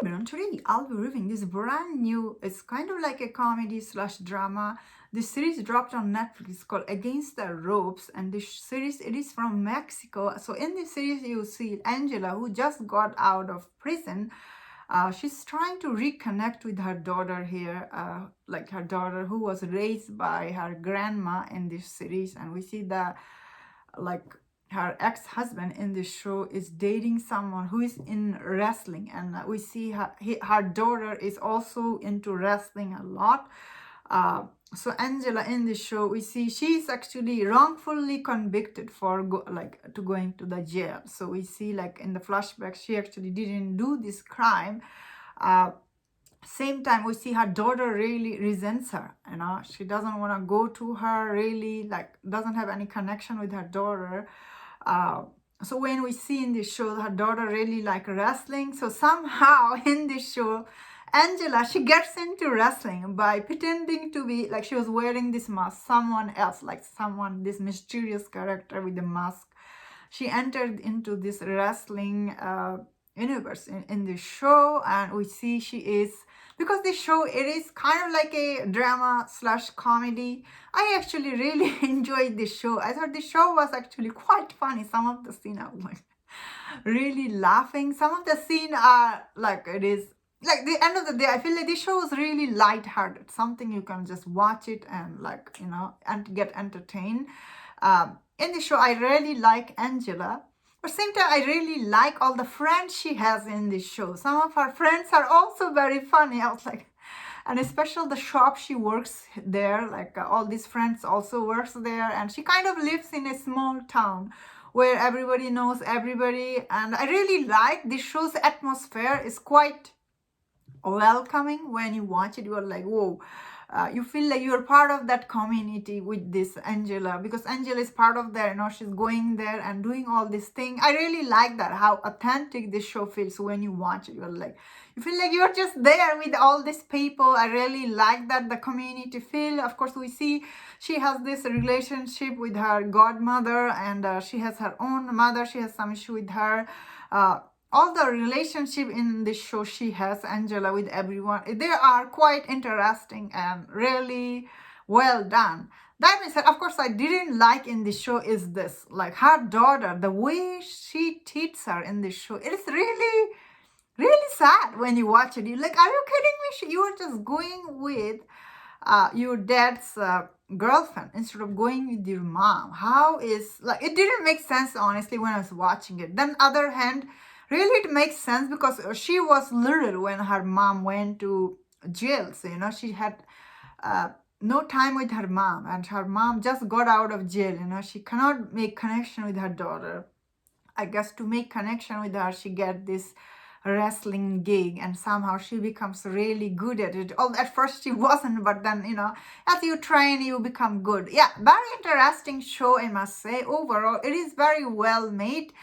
everyone, today I'll be reviewing this brand new, it's kind of like a comedy slash drama. This series dropped on Netflix. It's called Against the Ropes, and this series, it is from Mexico. So in this series you see Angela, who just got out of prison. She's trying to reconnect with her daughter here, like her daughter who was raised by her grandma in this series. And we see the, like, her ex-husband in this show is dating someone who is in wrestling, and we see her daughter is also into wrestling a lot. So Angela in this show, we see she's actually wrongfully convicted for going to the jail. So we see, like, in the flashback, she actually didn't do this crime. Same time, we see her daughter really resents her. She doesn't want to go to her, really, like, doesn't have any connection with her daughter. So when we see in this show, her daughter really like wrestling. So somehow in this show, Angela, she gets into wrestling by pretending to be, like, she was wearing this mask, someone else, like someone, this mysterious character with the mask. She entered into this wrestling universe in the show, and we see she is, because this show, it is kind of like a drama slash comedy. I actually really enjoyed this show. I thought this show was actually quite funny. Some of the scene I was like really laughing. Some of the scene are like, it is like, the end of the day, I feel like this show is really lighthearted, something you can just watch it and, like, and get entertained. In the show, I really like Angela. But same time, I really like all the friends she has in this show. Some of her friends are also very funny. I was like, and especially the shop she works there, like all these friends also works there. And she kind of lives in a small town where everybody knows everybody. And I really like this show's atmosphere. Is quite welcoming. When you watch it, you are like, whoa. You feel like you're part of that community with this Angela, because Angela is part of there, she's going there and doing all this thing. I really like that, how authentic this show feels when you watch it. You're like, you feel like you're just there with all these people. I really like that, the community feel. Of course, we see she has this relationship with her godmother, and she has her own mother. She has some issue with her. All the relationship in this show she has, Angela, with everyone, they are quite interesting and really well done. That being said, of course, I didn't like in this show is this, like, her daughter, the way she treats her in this show. It is really, really sad when you watch it. You're like, are you kidding me? You were just going with your dad's girlfriend instead of going with your mom. How is, like, it didn't make sense, honestly, when I was watching it. Then other hand, really it makes sense because she was little when her mom went to jail. So, she had no time with her mom, and her mom just got out of jail. She cannot make connection with her daughter. I guess to make connection with her, she get this wrestling gig, and somehow she becomes really good at it. Oh, at first she wasn't, but then, as you train, you become good. Yeah, very interesting show, I must say. Overall, it is very well made.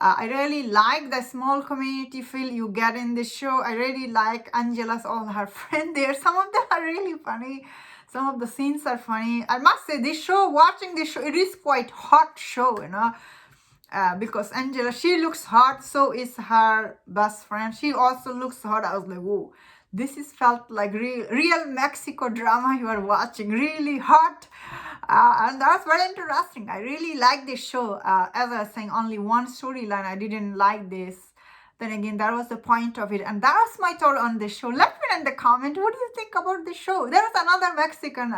I really like the small community feel you get in this show. I really like Angela's, all her friends there. Some of them are really funny. Some of the scenes are funny. I must say, this show, watching this show, it is quite hot show, because Angela, she looks hot. So is her best friend. She also looks hot. I was like, whoa, this is felt like real Mexico drama you are watching. Really hot. And that's very interesting. I really like this show. As I was saying, only one storyline I didn't like this. Then again, that was the point of it. And that was my thought on this show. Let me know in the comment, what do you think about this show? There was another Mexican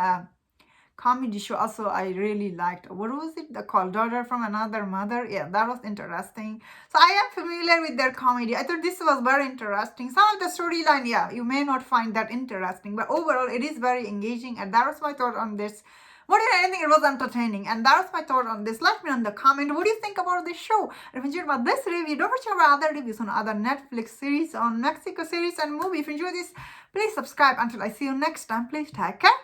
comedy show also I really liked. What was it called? Daughter from Another Mother. Yeah, that was interesting. So I am familiar with their comedy. I thought this was very interesting. Some of the storyline, yeah, you may not find that interesting, but overall it is very engaging, and that was my thought on this. What did I think? It was entertaining, and that was my thought on this. Let me know in the comment, what do you think about this show? And if you enjoyed about this review, don't forget about other reviews on other Netflix series, on Mexico series and movie. If you enjoyed this, please subscribe. Until I see you next time, please take care.